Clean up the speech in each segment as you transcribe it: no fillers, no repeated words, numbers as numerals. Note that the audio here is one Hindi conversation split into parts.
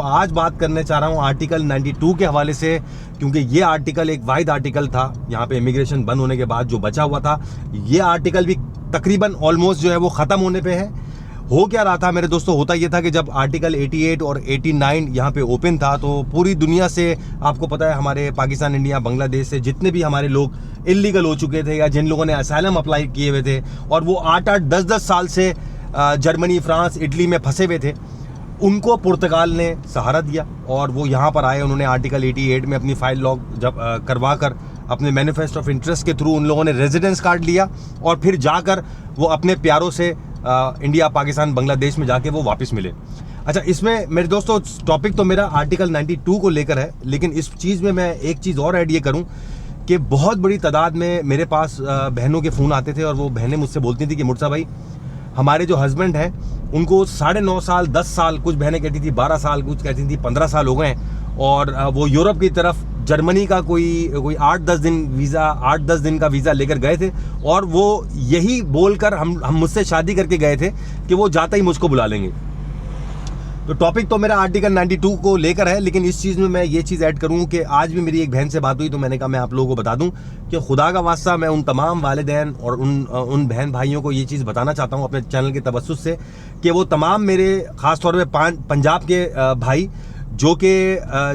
आज बात करने चाह रहा हूँ आर्टिकल 92 के हवाले से, क्योंकि ये आर्टिकल एक वाहिद आर्टिकल था यहाँ पे इमिग्रेशन बंद होने के बाद जो बचा हुआ था। ये आर्टिकल भी तकरीबन ऑलमोस्ट जो है वो ख़त्म होने पे है। हो क्या रहा था मेरे दोस्तों, होता ये था कि जब आर्टिकल 88 और 89 यहाँ पे ओपन था तो पूरी दुनिया से, आपको पता है, हमारे पाकिस्तान, इंडिया, बांग्लादेश से जितने भी हमारे लोग इल्लीगल हो चुके थे या जिन लोगों ने असाइलम अप्लाई किए हुए थे और वो 8-8, 10-10 साल से जर्मनी, फ्रांस, इटली में फंसे हुए थे, उनको पुर्तगाल ने सहारा दिया और वो यहाँ पर आए। उन्होंने आर्टिकल 88 में अपनी फाइल लॉग जब करवा कर अपने मैनिफेस्टो ऑफ इंटरेस्ट के थ्रू उन लोगों ने रेजिडेंस कार्ड लिया और फिर जाकर वो अपने प्यारों से इंडिया, पाकिस्तान, बांग्लादेश में जाके वो वापस मिले। अच्छा, इसमें मेरे दोस्तों टॉपिक तो मेरा आर्टिकल 92 को लेकर है, लेकिन इस चीज़ में मैं एक चीज़ और ऐड ये करूँ कि बहुत बड़ी तादाद में मेरे पास बहनों के फ़ोन आते थे और वो बहनें मुझसे बोलती थी कि मुर्तज़ा भाई, हमारे जो हस्बैंड हैं उनको 9.5 साल, 10 साल, कुछ बहनें कहती थी 12 साल, कुछ कहती थी 15 साल हो गए हैं और वो यूरोप की तरफ जर्मनी का कोई 8-10 दिन वीज़ा, 8-10 दिन का वीज़ा लेकर गए थे और वो यही बोलकर हम मुझसे शादी करके गए थे कि वो जाते ही मुझको बुला लेंगे। तो टॉपिक तो मेरा आर्टिकल 92 को लेकर है, लेकिन इस चीज़ में मैं ये चीज़ ऐड करूँ कि आज भी मेरी एक बहन से बात हुई तो मैंने कहा मैं आप लोगों को बता दूं कि खुदा का वास्ता मैं उन तमाम वालिदैन और उन बहन भाइयों को ये चीज़ बताना चाहता हूँ अपने चैनल के तवस्सुस से कि वो तमाम मेरे ख़ास तौर पे पंजाब के भाई जो कि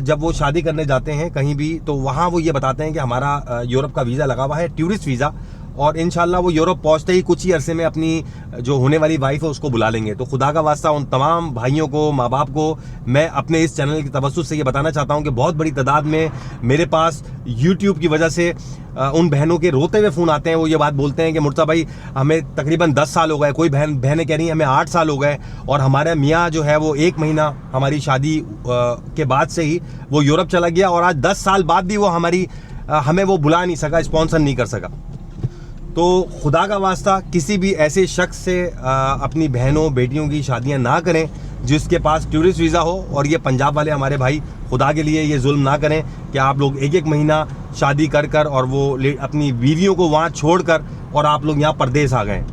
जब वो शादी करने जाते हैं कहीं भी तो वहाँ वो ये बताते हैं कि हमारा यूरोप का वीज़ा लगा हुआ है, टूरिस्ट वीज़ा, और इंशाल्लाह वो यूरोप पहुंचते ही कुछ ही अरसे में अपनी जो होने वाली वाइफ है उसको बुला लेंगे। तो खुदा का वास्ता उन तमाम भाइयों को, माँ बाप को मैं अपने इस चैनल की तवस्सुस से ये बताना चाहता हूँ कि बहुत बड़ी तादाद में मेरे पास यूट्यूब की वजह से उन बहनों के रोते हुए फ़ोन आते हैं। वो ये बात बोलते हैं कि मुर्तज़ा भाई, हमें तकरीबन 10 साल हो गए, कोई बहनें कह रही हैं हमें 8 साल हो गए और हमारा मियाँ जो है वो 1 महीना हमारी शादी के बाद से ही वो यूरोप चला गया और आज 10 साल बाद भी वो हमें वो बुला नहीं सका, स्पॉन्सर नहीं कर सका। तो खुदा का वास्ता किसी भी ऐसे शख्स से अपनी बहनों, बेटियों की शादियां ना करें जिसके पास टूरिस्ट वीज़ा हो। और ये पंजाब वाले हमारे भाई, खुदा के लिए ये जुल्म ना करें कि आप लोग 1-1 महीना शादी कर और वो अपनी बीवियों को वहाँ छोड़कर और आप लोग यहाँ परदेश आ गए।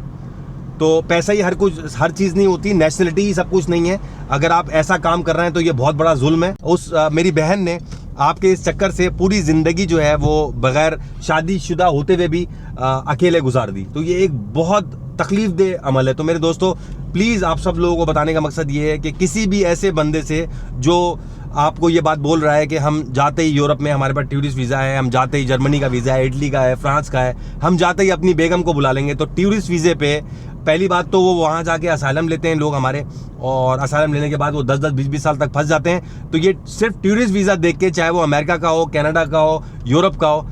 तो पैसा ही हर चीज़ नहीं होती, नेशनलिटी ही सब कुछ नहीं है। अगर आप ऐसा काम कर रहे हैं तो ये बहुत बड़ा जुल्म है। मेरी बहन ने आपके इस चक्कर से पूरी ज़िंदगी जो है वो बग़ैर शादीशुदा होते हुए भी अकेले गुजार दी। तो ये एक बहुत तकलीफ दे अमल है। तो मेरे दोस्तों, प्लीज़ आप सब लोगों को बताने का मकसद ये है कि किसी भी ऐसे बंदे से जो आपको ये बात बोल रहा है कि हम जाते ही यूरोप में हमारे पास टूरिस्ट वीज़ा है, हम जाते ही जर्मनी का वीज़ा है, इटली का है, फ्रांस का है, हम जाते ही अपनी बेगम को बुला लेंगे, तो टूरिस्ट वीज़े पे पहली बात तो वो वहाँ जाके असाइलम लेते हैं लोग हमारे, और असाइलम लेने के बाद वो 10-10, 20-20 साल तक फंस जाते हैं। तो ये सिर्फ टूरिस्ट वीज़ा देख के, चाहे वो अमेरिका का हो, कनाडा का हो, यूरोप का हो,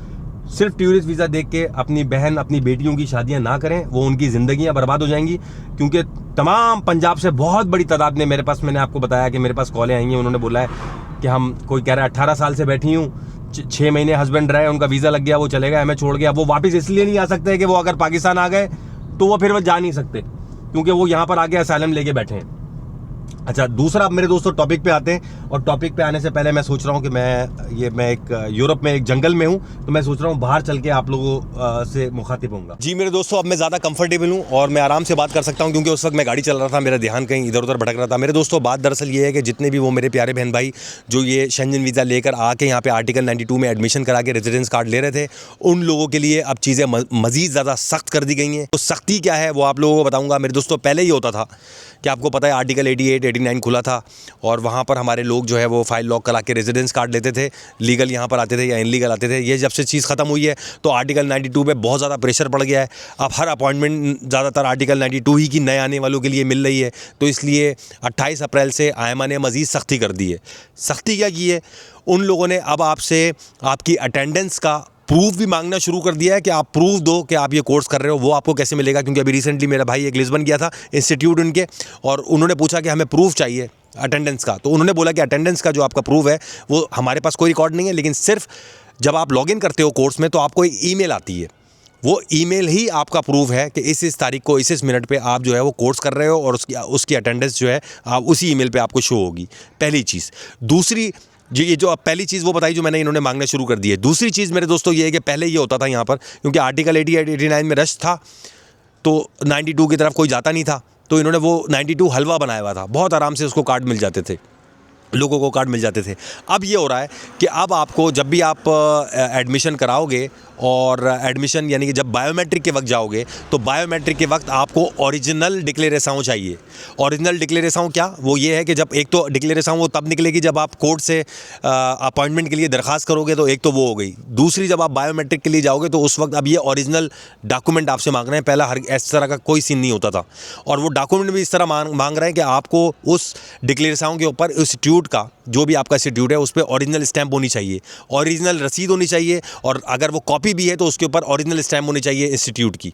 सिर्फ टूरिस्ट वीज़ा देख के अपनी बहन, अपनी बेटियों की शादियां ना करें, वो उनकी ज़िंदगियां बर्बाद हो जाएंगी। क्योंकि तमाम पंजाब से बहुत बड़ी तादाद में मेरे पास, मैंने आपको बताया कि मेरे पास कॉलें आई हैं, उन्होंने बोला है कि हम, कोई कह रहा है 18 साल से बैठी हूँ, 6 महीने हस्बैंड रहे, उनका वीज़ा लग गया, वो चले गए, हमें छोड़ गया। वो वापस इसलिए नहीं आ सकते कि वो अगर पाकिस्तान आ गए तो वो फिर वो जा नहीं सकते, क्योंकि वो यहाँ पर आके असाइलम लेके बैठे हैं। अच्छा, दूसरा अब मेरे दोस्तों टॉपिक पे आते हैं, और टॉपिक पे आने से पहले मैं सोच रहा हूँ कि मैं एक यूरोप में एक जंगल में हूँ, तो मैं सोच रहा हूँ बाहर चल के आप लोगों से मुखातिब होऊंगा। जी मेरे दोस्तों, अब मैं ज़्यादा कंफर्टेबल हूँ और मैं आराम से बात कर सकता हूँ, क्योंकि उस वक्त मैं गाड़ी चल रहा था, मेरा ध्यान कहीं इधर उधर भटक रहा था। मेरे दोस्तों, बात दरअसल ये है कि जितने भी वो मेरे प्यारे बहन भाई जो ये शेंजन वीज़ा लेकर आके यहाँ पे आर्टिकल 92 में एडमिशन करा के रेजिडेंस कार्ड ले रहे थे, उन लोगों के लिए अब चीज़ें मज़ीद ज़्यादा सख्त कर दी गई हैं। तो सख्ती क्या है वो आप लोगों को बताऊँगा। मेरे दोस्तों, पहले ही होता था कि आपको पता है आर्टिकल 88, 89 खुला था और वहाँ पर हमारे लोग जो है वो फाइल लॉक करा के रेजिडेंस कार्ड लेते थे, लीगल यहाँ पर आते थे या इनलीगल आते थे। ये जब से चीज़ ख़त्म हुई है तो आर्टिकल 92 पे बहुत ज़्यादा प्रेशर पड़ गया है। अब हर अपॉइंटमेंट ज़्यादातर आर्टिकल 92 ही की नए आने वालों के लिए मिल रही है। तो इसलिए 28 अप्रैल से आयमा ने मज़ीद सख्ती कर दी है। सख्ती क्या की है? उन लोगों ने अब आपसे आपकी अटेंडेंस का प्रूफ भी मांगना शुरू कर दिया है कि आप प्रूफ दो कि आप ये कोर्स कर रहे हो। वो आपको कैसे मिलेगा? क्योंकि अभी रिसेंटली मेरा भाई एक लिस्बन गया था इंस्टीट्यूट उनके, और उन्होंने पूछा कि हमें प्रूफ चाहिए अटेंडेंस का। तो उन्होंने बोला कि अटेंडेंस का जो आपका प्रूफ है वो हमारे पास कोई रिकॉर्ड नहीं है, लेकिन सिर्फ जब आप लॉगिन करते हो कोर्स में तो आपको एक ईमेल आती है, वो ईमेल ही आपका प्रूफ है कि इस तारीख को इस मिनट पे आप जो है वो कोर्स कर रहे हो, और उसकी अटेंडेंस जो है आप उसी ईमेल पे आपको शो होगी। पहली चीज़। दूसरी, ये जो पहली चीज़ वो बताई जो मैंने, इन्होंने मांगना शुरू कर दी है। दूसरी चीज़ मेरे दोस्तों ये है कि पहले ये होता था यहाँ पर, क्योंकि आर्टिकल 88, 89 में रश था तो 92 की तरफ कोई जाता नहीं था, तो इन्होंने वो 92 हलवा बनाया हुआ था, बहुत आराम से उसको कार्ड मिल जाते थे। लोगों को कार्ड मिल जाते थे। अब ये हो रहा है कि अब आपको जब भी आप एडमिशन कराओगे और एडमिशन यानी कि जब बायोमेट्रिक के वक्त जाओगे तो बायोमेट्रिक के वक्त आपको ओरिजिनल डिक्लेरेशन चाहिए। ओरिजिनल डिक्लेरेशन क्या, वो ये है कि जब एक तो डिक्लेरेशन वो तब निकलेगी जब आप कोर्ट से अपॉइंटमेंट के लिए दरख्वास्त करोगे, तो एक तो वो हो गई। दूसरी, जब आप बायोमेट्रिक के लिए जाओगे तो उस वक्त अब ये ओरिजिनल डॉक्यूमेंट आपसे मांग रहे हैं। पहला हर इस तरह का कोई सीन नहीं होता था, और वो डॉक्यूमेंट भी इस तरह मांग रहे हैं कि आपको उस डिक्लेरेशन के ऊपर इंस्टीट्यूट का, जो भी आपका इंस्टीट्यूट है, उस पर ओरिजिनल स्टैंप होनी चाहिए, ओरिजिनल रसीद होनी चाहिए, और अगर वो कॉपी भी है तो उसके ऊपर ओरिजिनल स्टैंप होनी चाहिए इंस्टीट्यूट की,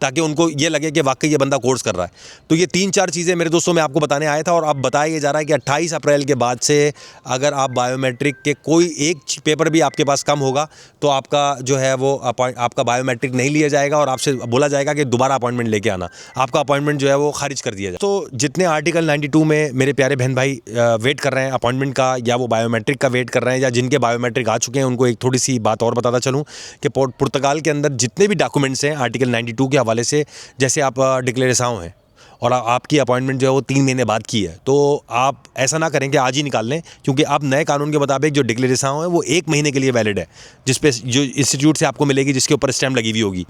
ताकि उनको ये लगे कि वाकई ये बंदा कोर्स कर रहा है। तो ये 3-4 चीज़ें मेरे दोस्तों मैं आपको बताने आया था, और अब बताया ये जा रहा है कि 28 अप्रैल के बाद से अगर आप बायोमेट्रिक के कोई एक पेपर भी आपके पास कम होगा तो आपका जो है वो आपका बायोमेट्रिक नहीं लिया जाएगा, और आपसे बोला जाएगा कि दोबारा अपॉइंटमेंट लेके आना। आपका अपॉइंटमेंट जो है वो खारिज कर दिया जाए। तो जितने आर्टिकल 92 में मेरे प्यारे बहन भाई वेट कर रहे हैं अपॉइंटमेंट का, या वो बायोमेट्रिक का वेट कर रहे हैं, या जिनके बायोमेट्रिक आ चुके हैं, उनको एक थोड़ी सी बात और बताता चलूँ कि पुर्तगाल के अंदर जितने भी डॉक्यूमेंट्स हैं आर्टिकल 92 के हवाले से, जैसे आप डिक्लेरेशन हैं और आपकी अपॉइंटमेंट जो है वो 3 महीने बाद की है, तो आप ऐसा ना करें कि आज ही निकाल लें, क्योंकि आप नए कानून के मुताबिक जो डिक्लेरेशन है वो 1 महीने के लिए वैलिड है, जिस पे जो इंस्टीट्यूट से आपको मिलेगी, जिसके ऊपर स्टैम्प लगी हुई होगी।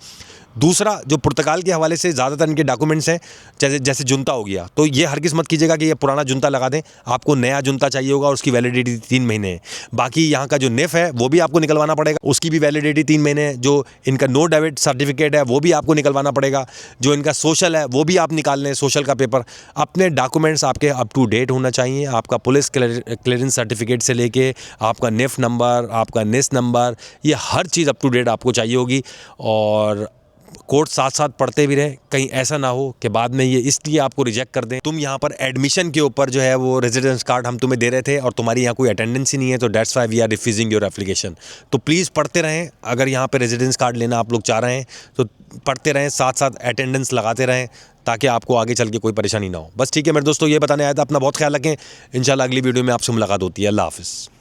दूसरा, जो पुर्तगाल के हवाले से ज़्यादातर इनके डॉक्यूमेंट्स हैं, जैसे जुनता हो गया, तो ये हरगिज़ मत कीजिएगा कि ये पुराना जुनता लगा दें। आपको नया जुनता चाहिए होगा और उसकी वैलिडिटी 3 महीने है। बाकी यहाँ का जो नेफ है वो भी आपको निकलवाना पड़ेगा, उसकी भी वैलिडिटी 3 महीने है। जो इनका नो डेबिट सर्टिफिकेट है वो भी आपको निकलवाना पड़ेगा। जो इनका सोशल है वो भी आप निकाल लें, सोशल का पेपर। अपने डॉक्यूमेंट्स आपके अप टू डेट होना चाहिए। आपका पुलिस क्लियरेंस सर्टिफिकेट से लेके आपका नेफ नंबर, आपका नेस नंबर, ये हर चीज़ अप टू डेट आपको चाहिए होगी। और कोर्स साथ साथ पढ़ते भी रहें, कहीं ऐसा ना हो कि बाद में ये इसलिए आपको रिजेक्ट कर दें। तुम यहाँ पर एडमिशन के ऊपर जो है वो रेजिडेंस कार्ड हम तुम्हें दे रहे थे और तुम्हारी यहाँ कोई अटेंडेंस ही नहीं है, तो that's why we are refusing your application. तो प्लीज़ पढ़ते रहें। अगर यहाँ पर रेजिडेंस कार्ड लेना आप लोग चाह रहे हैं तो पढ़ते रहें, साथ साथ अटेंडेंस लगाते रहें, ताकि आपको आगे चल के कोई परेशानी ना हो। बस ठीक है मेरे दोस्तों, ये बताने आया था। अपना बहुत ख्याल रखें। इंशाल्लाह अगली वीडियो में आपसे मुलाकात होती है। अल्लाह हाफ़िज़।